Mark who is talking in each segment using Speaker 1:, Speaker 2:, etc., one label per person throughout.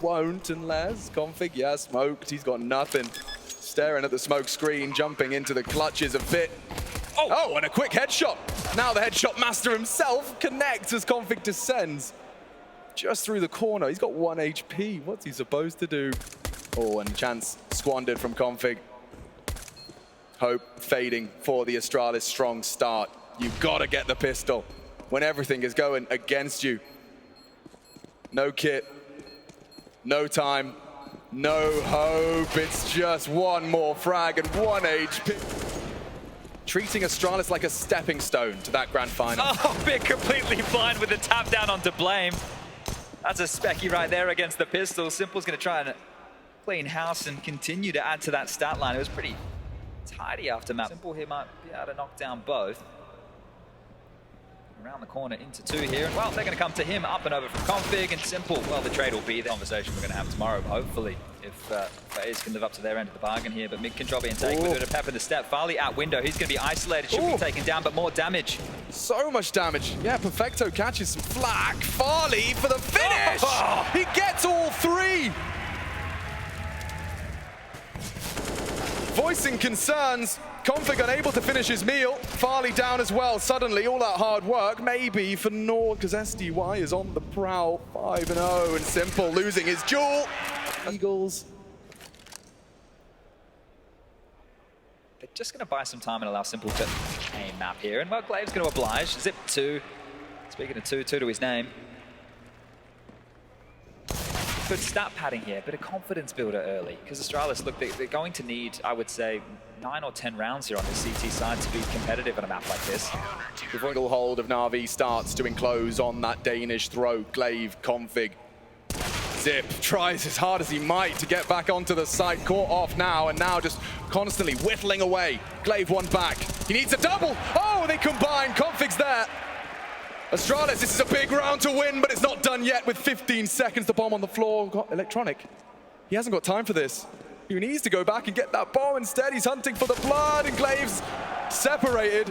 Speaker 1: won't unless config, yeah, smoked. He's got nothing. Staring at the smoke screen, jumping into the clutches a bit. Oh, and a quick headshot. Now the headshot master himself connects as config descends. Just through the corner. He's got 1 HP. What's he supposed to do? Oh, and chance squandered from config. Hope fading for the ASTRALIS strong start. You've got to get the pistol when everything is going against you. No kit, no time, no hope. It's just one more frag and 1 HP. Treating ASTRALIS like a stepping stone to that grand final.
Speaker 2: Oh, bit completely blind with the tap down onto Blame. That's a specky right there against the pistol. Simple's going to try and clean house and continue to add to that stat line. It was pretty tidy after map. Simple here might be able to knock down both. Around the corner into 2 here, and well, they're going to come to him up and over from config, and Simple, well, the trade will be the conversation we're going to have tomorrow, hopefully, if FaZe can live up to their end of the bargain here. But mid control being taken with a pep in the step. Farley out window, he's going to be isolated, should be taken down, but more damage.
Speaker 1: So much damage. Yeah, Perfecto catches some flack. Farley for the finish! He gets all 3! Voicing concerns. Config unable to finish his meal. Farley down as well. Suddenly, all that hard work, maybe for Nord, because SDY is on the prowl. 5-0, and Simple losing his duel. Eagles.
Speaker 2: They're just going to buy some time and allow Simple to aim map here. And well, Glave's going to oblige. Zip 2. Speaking of 2 to his name. Good stat padding here, but a confidence builder early. Because ASTRALIS, look, they're going to need, I would say, 9 or 10 rounds here on the CT side to be competitive on a map like this.
Speaker 1: The vital hold of NAVI starts to enclose on that Danish throat. Glaive, config. Zip tries as hard as he might to get back onto the site. Caught off now, and now just constantly whittling away. Glaive one back. He needs a double. Oh, they combine. Config's there. ASTRALIS, this is a big round to win, but it's not done yet with 15 seconds. The bomb on the floor. Got electronic. He hasn't got time for this. He needs to go back and get that bomb. Instead, he's hunting for the blood, and Glaive's separated.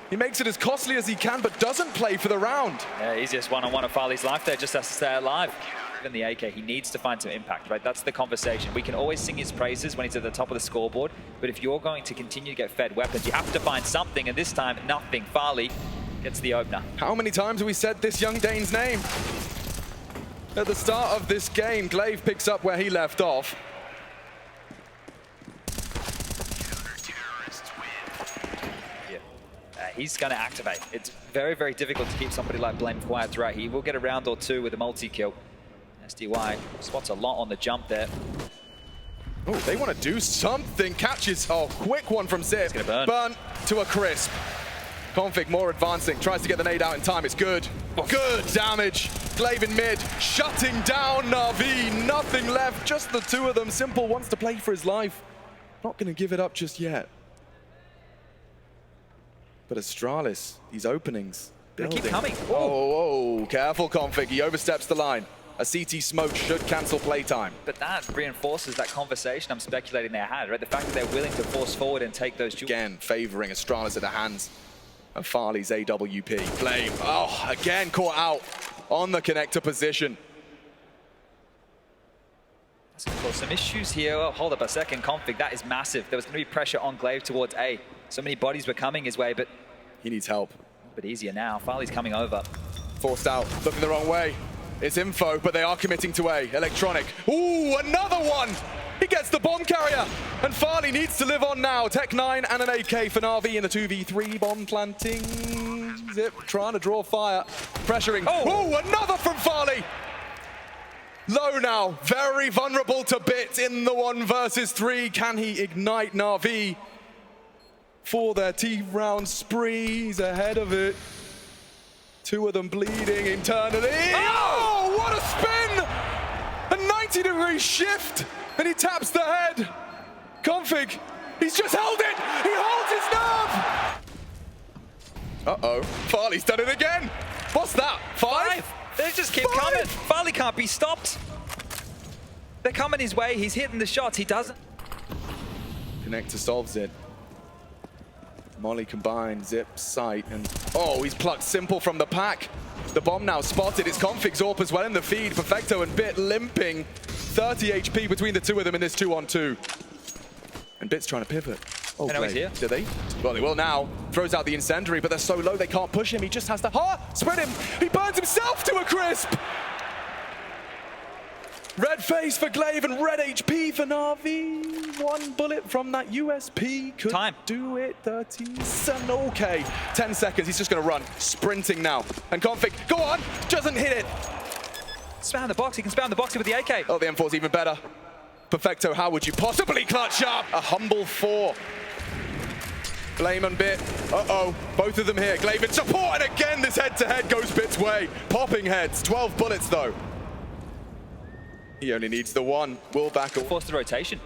Speaker 1: He makes it as costly as he can, but doesn't play for the round.
Speaker 2: Yeah, easiest one-on-one of Farley's life there, just has to stay alive. Even the AK, he needs to find some impact, right? That's the conversation. We can always sing his praises when he's at the top of the scoreboard, but if you're going to continue to get fed weapons, you have to find something, and this time, nothing. Farley gets the opener.
Speaker 1: How many times have we said this young Dane's name? At the start of this game, Glaive picks up where he left off.
Speaker 2: He's going to activate. It's very, very difficult to keep somebody like Blame quiet throughout. He will get a round or 2 with a multi-kill. SDY spots a lot on the jump there.
Speaker 1: Oh, they want to do something. Catches, quick one from Zip.
Speaker 2: It's gonna burn.
Speaker 1: Burn to a crisp. Config more advancing, tries to get the nade out in time. It's good. Good damage. Glaive in mid, shutting down Navi. Nothing left, just the 2 of them. Simple wants to play for his life. Not going to give it up just yet. But ASTRALIS, these openings,
Speaker 2: they keep coming.
Speaker 1: Oh, careful Config, he oversteps the line. A CT smoke should cancel playtime.
Speaker 2: But that reinforces that conversation I'm speculating they had, right? The fact that they're willing to force forward and take those duels.
Speaker 1: Again, favoring ASTRALIS at the hands of Farley's AWP. Glaive, again caught out on the connector position.
Speaker 2: That's going to cause some issues here. Oh, hold up a second, Config, that is massive. There was going to be pressure on Glaive towards A. So many bodies were coming his way, but
Speaker 1: he needs help.
Speaker 2: A bit easier now. Farley's coming over.
Speaker 1: Forced out, looking the wrong way. It's info, but they are committing to A. Electronic. Ooh, another one! He gets the bomb carrier, and Farley needs to live on now. Tech 9 and an AK for Navi in the 2v3. Bomb planting. Zip trying to draw fire. Pressuring. Oh, another from Farley! Low now, very vulnerable to bits in the 1 versus 3. Can he ignite Navi for their T-round spree? He's ahead of it. 2 of them bleeding internally. Oh, what a spin! A 90-degree shift, and he taps the head. Config, he's just held it! He holds his nerve! Uh-oh, Farley's done it again. What's that, 5?
Speaker 2: They just keep coming. Farley can't be stopped. They're coming his way. He's hitting the shots. He doesn't.
Speaker 1: Connector solves it. Molly combined, Zip, sight, and he's plucked Simple from the pack. The bomb now spotted. It's Config Zorp as well in the feed. Perfecto and Bit limping. 30 HP between the two of them in this 2-on-2. And Bit's trying to pivot. Oh,
Speaker 2: I know he's here.
Speaker 1: Do they? Well, they will now. Throws out the incendiary, but they're so low they can't push him. He just has to spread him. He burns himself to a crisp. Red face for Glaive and red HP for Na'Vi. One bullet from that USP could do it. 37. Okay. 10 seconds. He's just going to run. Sprinting now. And Config, go on. Doesn't hit it.
Speaker 2: Spam the box. He can spam the box with the AK.
Speaker 1: Oh, the M4's even better. Perfecto, how would you possibly clutch up? A humble 4. Flame and Bit. Uh-oh. Both of them here. Glaive in support. And again, this head-to-head goes Bit's way. Popping heads. 12 bullets, though. He only needs the one. Will back.
Speaker 2: Force the rotation.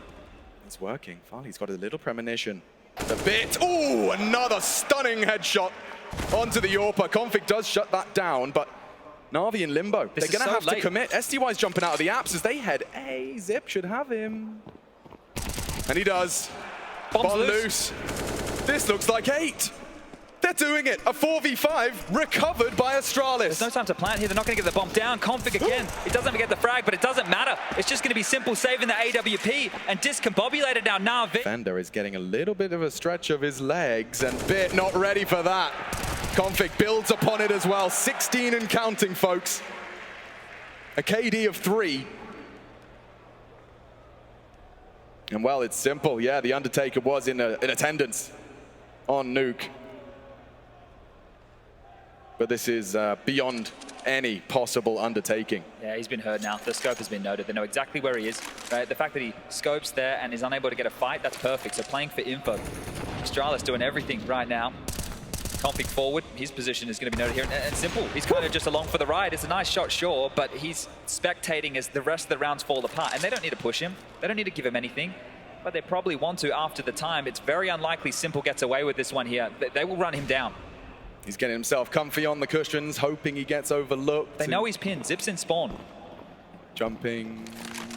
Speaker 1: It's working. Farley's got a little premonition. The Bit. Ooh, another stunning headshot onto the Yorpa. Config does shut that down, but Na'Vi in limbo. They're going to have to commit. STY's jumping out of the apps as they head A. Zip should have him. And he does. Bomb loose. This looks like 8. They're doing it. A 4v5 recovered by ASTRALIS.
Speaker 2: There's no time to plant here. They're not going to get the bomb down. Config again. It doesn't even get the frag, but it doesn't matter. It's just going to be simple saving the AWP and discombobulated now. Na'Vi.
Speaker 1: Fender is getting a little bit of a stretch of his legs, and Bit not ready for that. Config builds upon it as well. 16 and counting, folks. A KD of 3. And well, it's simple. Yeah, the Undertaker was in attendance on Nuke. But this is beyond any possible undertaking.
Speaker 2: Yeah, he's been heard now. The scope has been noted. They know exactly where he is. Right? The fact that he scopes there and is unable to get a fight, that's perfect. So playing for info. ASTRALIS doing everything right now. Config forward. His position is going to be noted here. And simple. He's kind of just along for the ride. It's a nice shot, sure, but he's spectating as the rest of the rounds fall apart. And they don't need to push him. They don't need to give him anything. But they probably want to after the time. It's very unlikely Simple gets away with this one here. They will run him down.
Speaker 1: He's getting himself comfy on the cushions, hoping he gets overlooked.
Speaker 2: They know he's pinned. Zips in spawn.
Speaker 1: Jumping,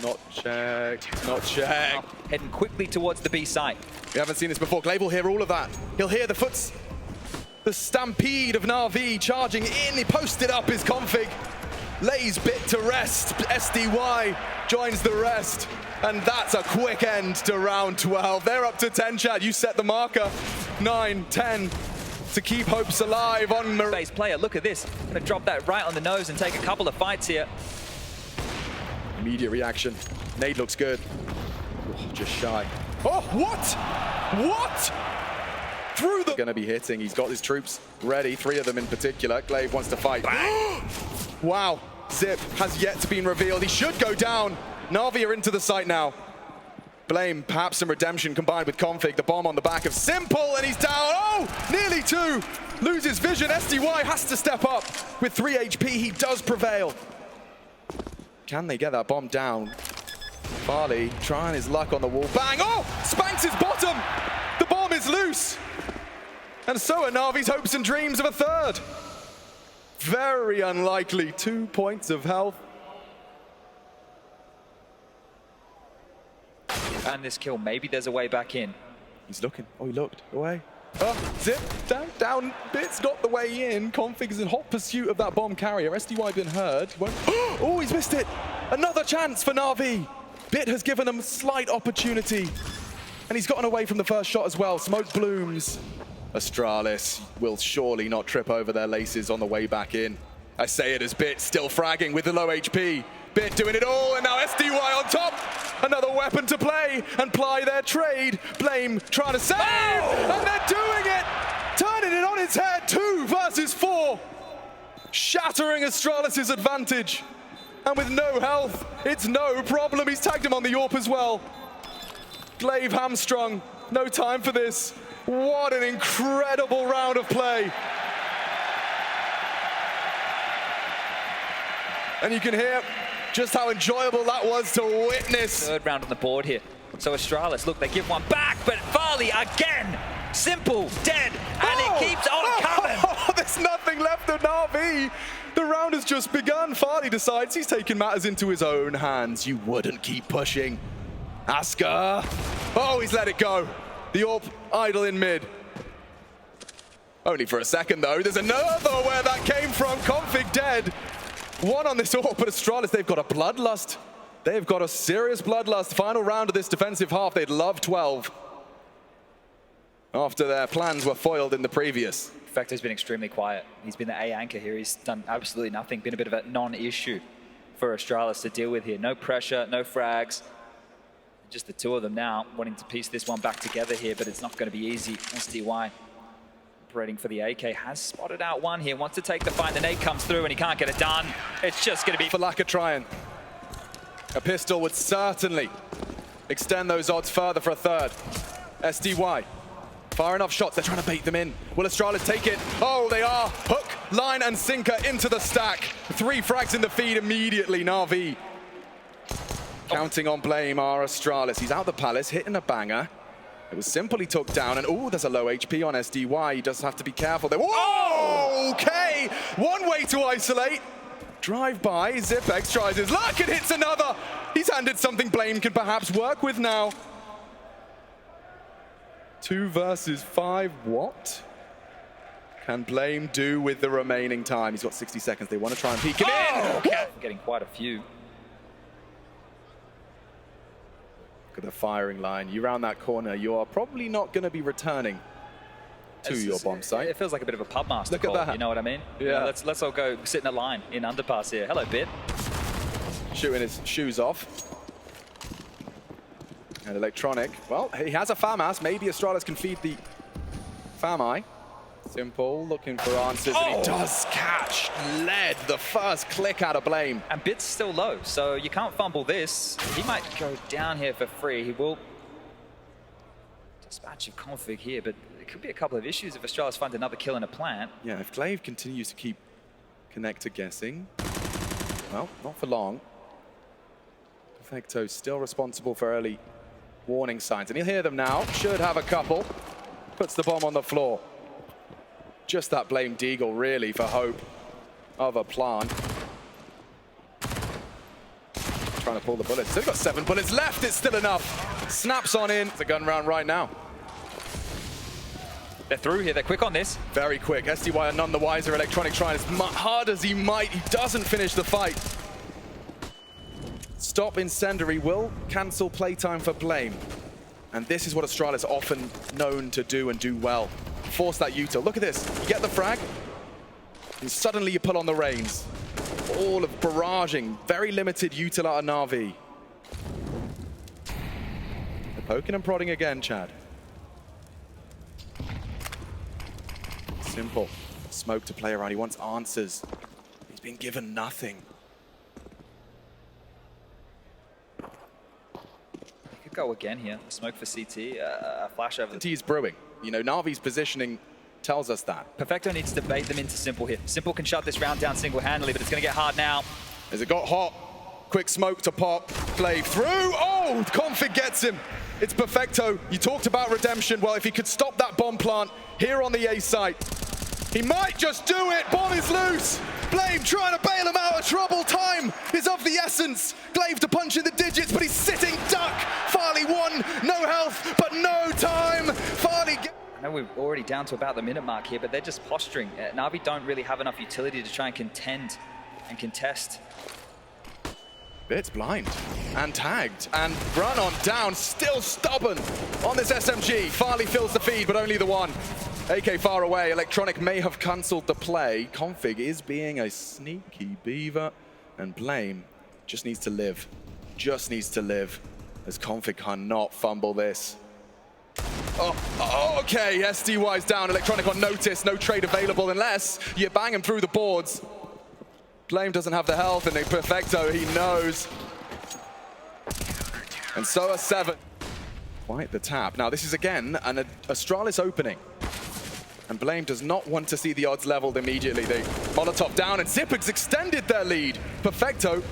Speaker 1: not checked, not checked.
Speaker 2: Heading quickly towards the B site.
Speaker 1: We haven't seen this before. Glaive will hear all of that. He'll hear the stampede of Na'Vi charging in. He posted up his Config. Lays Bit to rest. SDY joins the rest. And that's a quick end to round 12. They're up to 10, Chad. You set the marker. 9, 10. To keep hopes alive on
Speaker 2: Base player, look at this. Gonna drop that right on the nose and take a couple of fights here.
Speaker 1: Immediate reaction. Nade looks good. Oh, just shy. Oh, what? What? Through the... Gonna be hitting. He's got his troops ready. 3 of them in particular. Glaive wants to fight. Wow. Zip has yet to be revealed. He should go down. Na'Vi are into the site now. Blame, perhaps some redemption combined with Config. The bomb on the back of Simple, and he's down. Oh, nearly 2. Loses vision. SDY has to step up. With 3 HP, he does prevail. Can they get that bomb down? Farley trying his luck on the wall. Bang! Oh, spanks his bottom. The bomb is loose. And so are Na'Vi's hopes and dreams of a 3rd. Very unlikely. 2 points of health.
Speaker 2: And this kill, maybe there's a way back in.
Speaker 1: He's looking. Oh, he looked. Away. Oh, Zip. Down. Bit's got the way in. Config is in hot pursuit of that bomb carrier. SDY been heard. Oh, he's missed it. Another chance for Na'Vi. Bit has given him a slight opportunity. And he's gotten away from the first shot as well. Smoke blooms. ASTRALIS will surely not trip over their laces on the way back in. I say it as Bit still fragging with the low HP. Bit doing it all, and now SDY on top. Another weapon to play and ply their trade. Blame trying to save, and they're doing it. Turning it on its head, 2 versus 4. Shattering ASTRALIS' advantage. And with no health, it's no problem. He's tagged him on the Yorp as well. Glaive hamstrung, no time for this. What an incredible round of play. And you can hear just how enjoyable that was to witness.
Speaker 2: 3rd round on the board here. So ASTRALIS, look, they give one back, but Farley again. Simple, dead, and it keeps on coming.
Speaker 1: There's nothing left of Na'Vi. The round has just begun. Farley decides he's taking matters into his own hands. You wouldn't keep pushing. Asker. Oh, he's let it go. The AWP idle in mid. Only for a second, though. There's another where that came from. Config dead. One on this AWP, but ASTRALIS, they've got a bloodlust. They've got a serious bloodlust. Final round of this defensive half. They'd love 12 after their plans were foiled in the previous.
Speaker 2: Perfecto's been extremely quiet. He's been the A anchor here. He's done absolutely nothing. Been a bit of a non-issue for ASTRALIS to deal with here. No pressure, no frags. Just the two of them now wanting to piece this one back together here, but it's not going to be easy. SDY operating for the AK has spotted out one here. Wants to take the fight. The nade comes through and he can't get it done. It's just going to be
Speaker 1: for lack of trying. A pistol would certainly extend those odds further for a third. SDY. Far enough shots, they're trying to bait them in. Will ASTRALIS take it? Oh, they are. Hook, line, and sinker into the stack. 3 frags in the feed immediately. NAVI counting on blame are ASTRALIS. He's out the palace, hitting a banger. It was simple, he took down, and oh, there's a low HP on SDY. He does have to be careful there. Whoa! Okay, one way to isolate. Drive by, zipx tries his luck and hits another. He's handed something Blame can perhaps work with now. 2 versus 5, what can Blame do with the remaining time? He's got 60 seconds, they want to try and peek it in.
Speaker 2: Okay. Getting quite a few.
Speaker 1: Look at the firing line. You round that corner, you are probably not going to be returning to your bomb site.
Speaker 2: It feels like a bit of a pub master
Speaker 1: Look at
Speaker 2: call,
Speaker 1: that.
Speaker 2: you know what I mean?
Speaker 1: Yeah.
Speaker 2: You know, let's all go sit in a line in underpass here. Hello, Bit.
Speaker 1: Shooting his shoes off. And electronic, well, he has a FAMAS. Maybe ASTRALIS can feed the flamie. Simple, looking for answers, and he does catch lead, the first click out of Blame.
Speaker 2: And Bit's still low, so you can't fumble this. He might go down here for free. He will dispatch of config here, but there could be a couple of issues if ASTRALIS finds another kill in a plant.
Speaker 1: Yeah, if Glaive continues to keep connector guessing, well, not for long. Perfecto still responsible for early warning signs, and he'll hear them now. Should have a couple. Puts the bomb on the floor. Just that Blame Deagle, really, for hope of a plant. Trying to pull the bullets. Still got 7 bullets left. It's still enough. Snaps on in. It's a gun round right now.
Speaker 2: They're through here. They're quick on this.
Speaker 1: Very quick. SDY are none the wiser. Electronic trying as hard as he might. He doesn't finish the fight. Stop incendiary will cancel playtime for Blame. And this is what ASTRALIS often known to do and do well. Force that util. Look at this. You get the frag, and suddenly you pull on the reins. All of barraging. Very limited util out of NAVI. They're poking and prodding again, Chad. Simple. Smoke to play around. He wants answers. He's been given nothing.
Speaker 2: He could go again here. Smoke for CT. A flash over the
Speaker 1: He's brewing. You know, Navi's positioning tells us that.
Speaker 2: Perfecto needs to bait them into Simple here. Simple can shut this round down single-handedly, but it's going to get hard now.
Speaker 1: As it got hot, quick smoke to pop, Glaive through. Oh, config gets him. It's Perfecto. You talked about redemption. Well, if he could stop that bomb plant here on the A site, he might just do it. Bomb is loose. Blame trying to bail him out of trouble. Time is of the essence. Glaive to punch in the digits, but he's sitting duck. Farley won. No health, but no time. Farley.
Speaker 2: I know we're already down to about the minute mark here, but they're just posturing. NAVI don't really have enough utility to try and contend and contest.
Speaker 1: It's blind and tagged and run on down, still stubborn on this SMG. Farley fills the feed, but only the one. AK far away. Electronic may have cancelled the play. Config is being a sneaky beaver, and Blame just needs to live. Just needs to live, as Config cannot fumble this. Oh, okay, SDY's down. Electronic on notice, no trade available unless you bang him through the boards. Blame doesn't have the health, and Perfecto, he knows. And so are 7. Quite the tap. Now, this is again an ASTRALIS opening. And Blame does not want to see the odds leveled immediately. They Molotov down, and Zipix extended their lead. Perfecto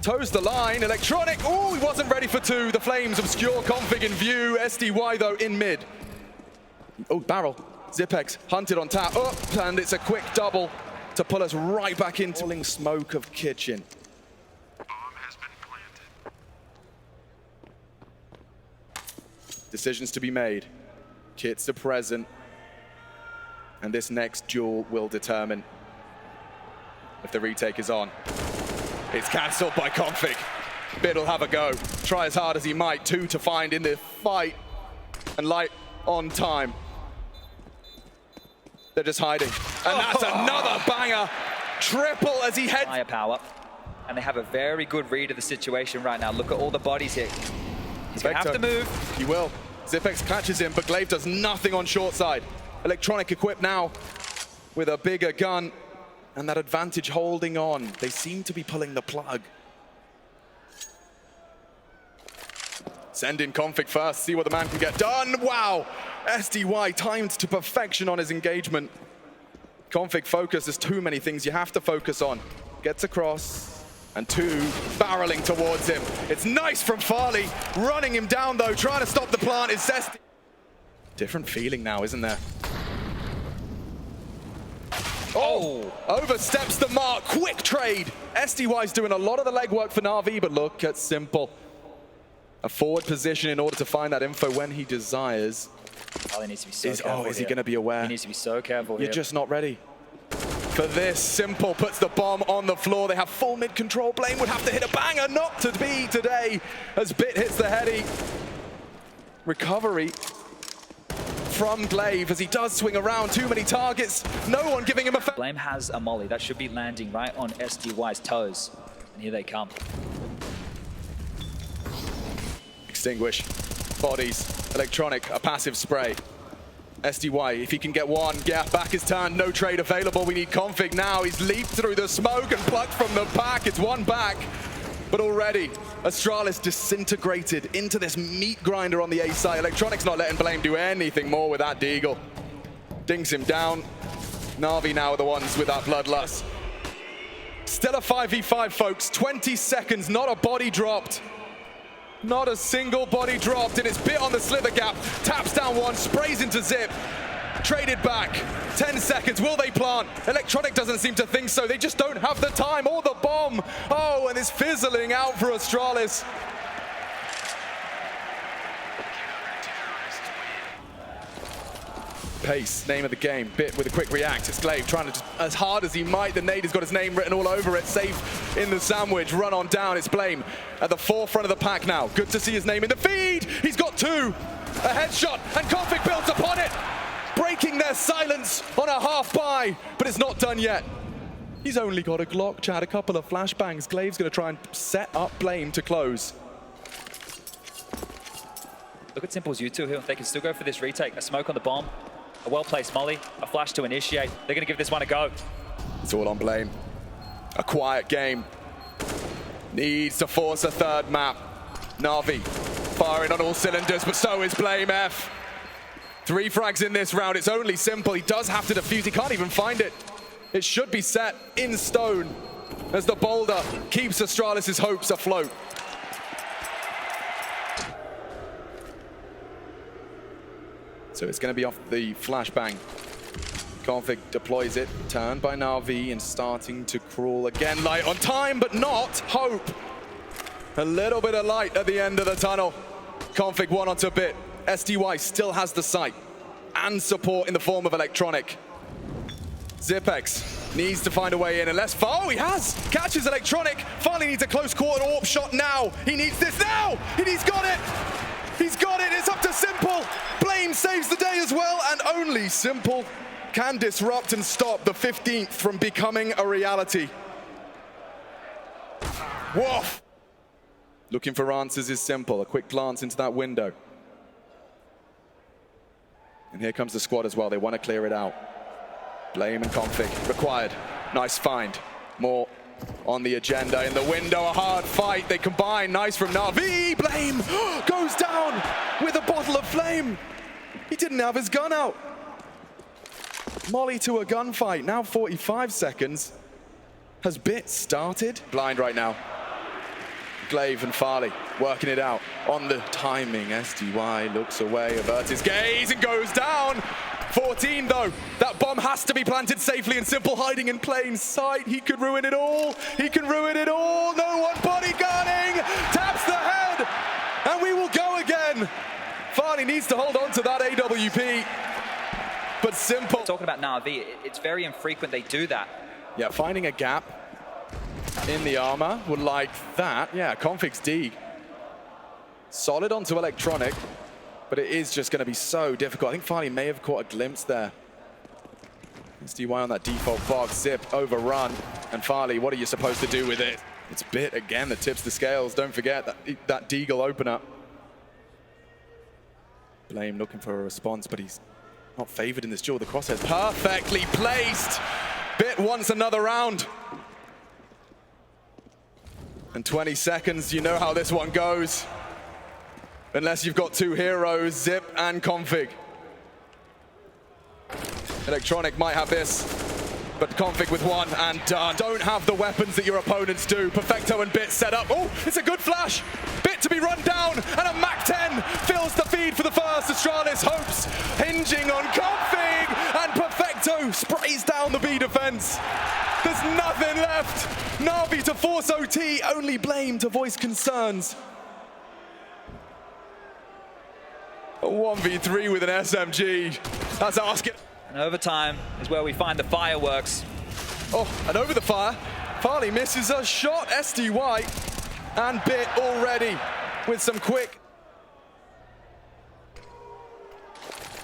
Speaker 1: toes the line. Electronic, oh, he wasn't ready for 2. The flames obscure Config in view. SDY, though, in mid. Oh, barrel. Zipx hunted on tap. Oh, and it's a quick double to pull us right back into falling smoke of kitchen.
Speaker 3: Bomb has been planted.
Speaker 1: Decisions to be made. Kits are present. And this next duel will determine if the retake is on. It's cancelled by Config. Bit will have a go. Try as hard as he might. 2 to find in the fight. And light on time. They're just hiding. And that's another banger. Triple as he heads.
Speaker 2: Firepower. And they have a very good read of the situation right now. Look at all the bodies here. He's going to have to move.
Speaker 1: He will. Zypex catches him, but Glaive does nothing on short side. Electronic equipped now with a bigger gun. And that advantage holding on. They seem to be pulling the plug. Send in Config first, see what the man can get done. Wow! SDY timed to perfection on his engagement. Config focus, there's too many things you have to focus on. Gets across, and 2 barreling towards him. It's nice from Farley, running him down though, trying to stop the plant is Zesty. Different feeling now, isn't there? Oh! Oversteps the mark, quick trade. SDY's doing a lot of the legwork for Na'Vi, but look at Simple. A forward position in order to find that info when he desires.
Speaker 2: Oh, he needs to be so careful.
Speaker 1: Is he going to be aware?
Speaker 2: He needs to be so careful.
Speaker 1: You're just not ready for this. Simple puts the bomb on the floor. They have full mid control. Blame would have to hit a banger, not to be today, as Bit hits the heady. Recovery from Glaive as he does swing around. Too many targets. No one giving him a...
Speaker 2: Blame has a molly. That should be landing right on SDY's toes. And here they come.
Speaker 1: Extinguish. Bodies. Electronic. A passive spray. SDY, if he can get one. Yeah, back is turned. No trade available. We need Config now. He's leaped through the smoke and plucked from the pack. It's one back. But already, Astralis disintegrated into this meat grinder on the A side. Electronic's not letting Blame do anything more with that Deagle. Dings him down. Na'Vi now are the ones with that bloodlust. Still a 5v5, folks. 20 seconds, not a body dropped. Not a single body dropped, and it's Bit on the slither gap. Taps down one, sprays into Zip. Traded back. 10 seconds. Will they plant? Electronic doesn't seem to think so. They just don't have the time or the bomb. Oh, and it's fizzling out for Astralis. Pace, name of the game. Bit with a quick react. It's Glaive trying to, as hard as he might. The nade has got his name written all over it. Safe in the sandwich. Run on down. It's Blame at the forefront of the pack now. Good to see his name in the feed. He's got 2. A headshot, and Config builds upon it. Breaking their silence on a half buy, but it's not done yet. He's only got a Glock, Chad, a couple of flashbangs. Glaive's going to try and set up Blame to close.
Speaker 2: Look at Simple's U2 here. They can still go for this retake. A smoke on the bomb, a well-placed molly, a flash to initiate. They're going to give this one a go.
Speaker 1: It's all on Blame. A quiet game. Needs to force a third map. Na'Vi firing on all cylinders, but so is Blame F. 3 frags in this round. It's only Simple. He does have to defuse. He can't even find it. It should be set in stone as the boulder keeps Astralis' hopes afloat. So it's going to be off the flashbang. Config deploys it. Turned by Na'Vi and starting to crawl again. Light on time, but not hope. A little bit of light at the end of the tunnel. Config 1 onto Bit. SDY still has the sight and support in the form of Electronic. Zypex needs to find a way in unless... Oh, he has! Catches Electronic. Finally needs a close quarter AWP shot now. He needs this now! He's got it! He's got it! It's up to Simple! Blame saves the day as well, and only Simple can disrupt and stop the 15th from becoming a reality. Woof! Looking for answers is Simple. A quick glance into that window. And here comes the squad as well. They want to clear it out. Blame and Config required. Nice find. More on the agenda. In the window, a hard fight. They combine. Nice from Na'Vi. Blame goes down with a bottle of flame. He didn't have his gun out. Molly to a gunfight. Now 45 seconds. Has Bit started? Blind right now. Glaive and Farley working it out on the timing. SDY looks away, averts his gaze and goes down. 14 though. That bomb has to be planted safely, and Simple hiding in plain sight. He could ruin it all. He can ruin it all. No one bodyguarding. Taps the head. And we will go again. Farley needs to hold on to that AWP. but Simple.
Speaker 2: Talking about Navi, it's very infrequent they do that.
Speaker 1: Yeah, finding a gap in the armor would like that. Yeah, config's Deeg. Solid onto electronic, but it is just going to be so difficult. I think flalie may have caught a glimpse there. SDY on that default box, Zip overrun, and flalie, what are you supposed to do with it? It's Bit again that tips the scales. Don't forget that Deagle opener. Blame looking for a response, but he's not favored in this duel. The crosshairs perfectly placed. Bit wants another round. And 20 seconds, you know how this one goes. Unless you've got two heroes, Zip and config. Electronic might have this, but config with one and done. Don't have the weapons that your opponents do. Perfecto and Bit set up. Oh, it's a good flash. Bit to be run down, and a Mac 10 fills the feed for the first. Astralis hopes, hinging on config, and Perfecto sprays down the B defense. There's nothing left. Navi to force OT, only Blame to voice concerns. A 1v3 with an SMG. That's asking.
Speaker 2: And overtime is where we find the fireworks.
Speaker 1: Oh, and over the fire, flalie misses a shot. SDY and Bit already with some quick.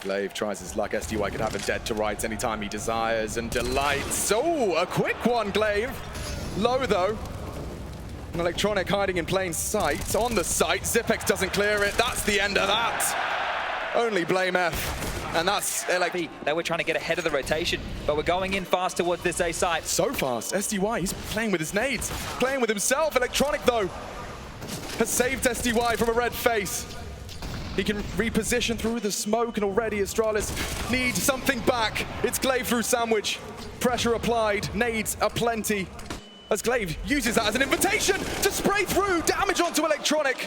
Speaker 1: Glaive tries his luck. SDY could have him dead to rights anytime he desires and delights. Oh, a quick one, Glaive. Low though. An electronic hiding in plain sight. On the site, Zipex doesn't clear it. That's the end of that. Only Blame F. And that's like
Speaker 2: they were trying to get ahead of the rotation, but we're going in fast towards this A site.
Speaker 1: So fast. SDY, he's playing with his nades, playing with himself. Electronic, though, has saved SDY from a red face. He can reposition through the smoke, and already Astralis need something back. It's Glaive through sandwich. Pressure applied. Nades are plenty. As Glaive uses that as an invitation to spray through. Damage onto Electronic.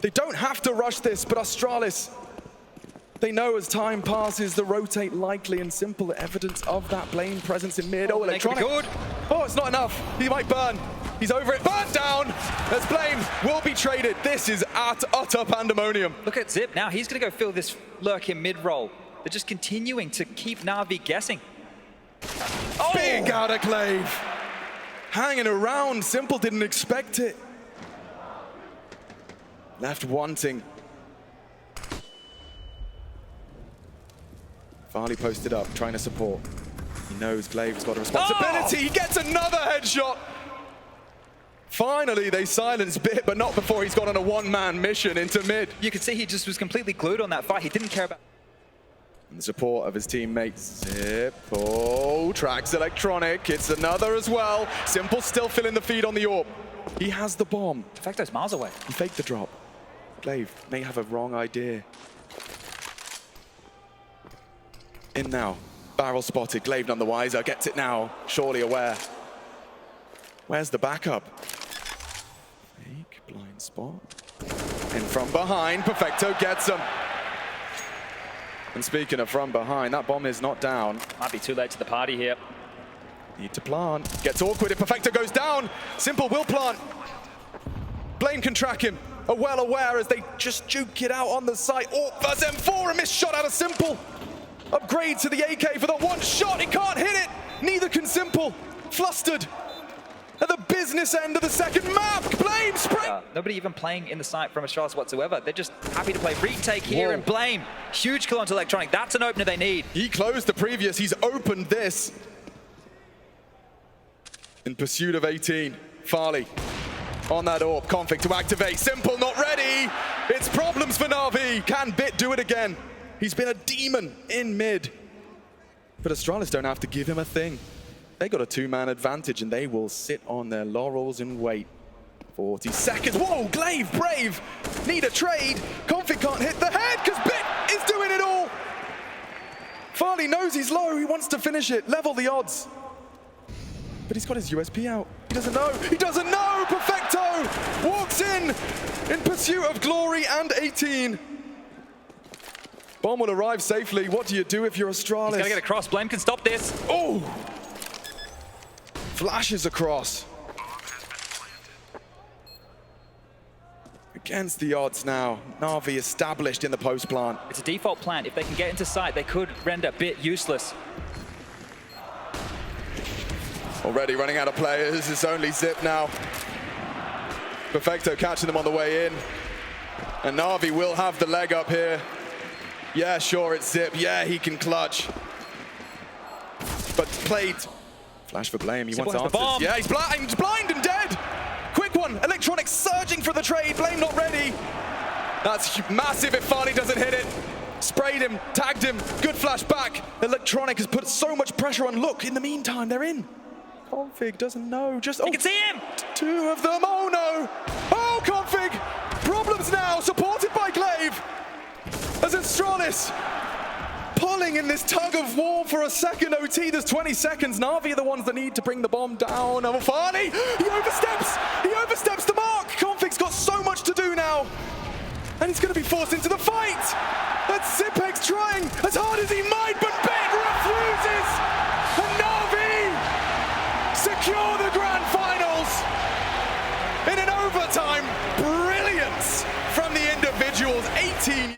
Speaker 1: They don't have to rush this, but Astralis, they know as time passes, the rotate likely and simple evidence of that Blame presence in mid. Oh, Electronic. Oh, it's not enough. He might burn. He's over it. Burn down. As Blame will be traded. This is utter pandemonium.
Speaker 2: Look at Zip now. He's going to go fill this lurk in mid roll. They're just continuing to keep Navi guessing.
Speaker 1: Oh. Big autoclave. Hanging around. Simple didn't expect it. Left wanting. flalie posted up, trying to support. He knows Glaive's got a responsibility. Oh! He gets another headshot. Finally, they silence Bit, but not before he's gone on a one-man mission into mid.
Speaker 2: You could see he just was completely glued on that fight. He didn't care about...
Speaker 1: And the support of his teammates. Zip. Oh, tracks Electronic. It's another as well. Simple still filling the feed on the AWP. He has the bomb.
Speaker 2: Perfecto's miles away.
Speaker 1: He faked the drop. Glaive may have a wrong idea. In now. Barrel spotted. Glaive none the wiser. Gets it now. Surely aware. Where's the backup? Fake. Blind spot. In from behind. Perfecto gets him. And speaking of from behind, that bomb is not down.
Speaker 2: Might be too late to the party here.
Speaker 1: Need to plant. Gets awkward if Perfecto goes down. Simple will plant. Blame can track him. Are well aware as they just juke it out on the site. Oh, that's M4, a missed shot out of Simple. Upgrade to the AK for the one shot. He can't hit it. Neither can Simple. Flustered. At the business end of the second map. Blame spray.
Speaker 2: Nobody even playing in the site from Astralis whatsoever. They're just happy to play retake here and Blame. Huge kill onto Electronic. That's an opener they need.
Speaker 1: He closed the previous. He's opened this. In pursuit of 18. flalie on that AWP. Config to activate. Simple not ready. It's problems for Navi. Can Bit do it again? He's been a demon in mid. But Astralis don't have to give him a thing. They got a two-man advantage and they will sit on their laurels and wait. 40 seconds. Whoa, Glaive, brave. Need a trade. Config can't hit the head because Bit is doing it all. flalie knows he's low. He wants to finish it. Level the odds. But he's got his USP out. He doesn't know. He doesn't know. Perfecto walks in pursuit of glory and 18. Bomb will arrive safely. What do you do if you're Astralis?
Speaker 2: He's got to get across. Blame can stop this.
Speaker 1: Oh! Flashes across. against the odds now. Na'Vi established in the post plant.
Speaker 2: It's a default plant. If they can get into sight, they could render a bit useless.
Speaker 1: Already running out of players. It's only Zip now. Perfecto catching them on the way in. And Na'Vi will have the leg up here. Yeah, sure, it's Zip. Yeah, he can clutch. But played. Flash for Blame. He
Speaker 2: Zip
Speaker 1: wants
Speaker 2: has the
Speaker 1: answers.
Speaker 2: bomb.
Speaker 1: Yeah, he's blind and dead. Quick one. Electronic surging for the trade. Blame not ready. That's massive if fnatic doesn't hit it. Sprayed him, tagged him. Good flash back. Electronic has put so much pressure on. Look, in the meantime, they're in. Config doesn't know. Just
Speaker 2: You can see him.
Speaker 1: two of them. Oh no. Oh, Config. Problems now. Supported by Glaive. As ASTRALIS pulling in this tug of war for a second OT. There's 20 seconds. Na'Vi are the ones that need to bring the bomb down. And fnatic, he oversteps the mark. Config's got so much to do now. And he's going to be forced into the fight. That's Zipex trying as hard as he might, but Bet refuses. And Na'Vi secure the grand finals in an overtime brilliance from the individuals. 18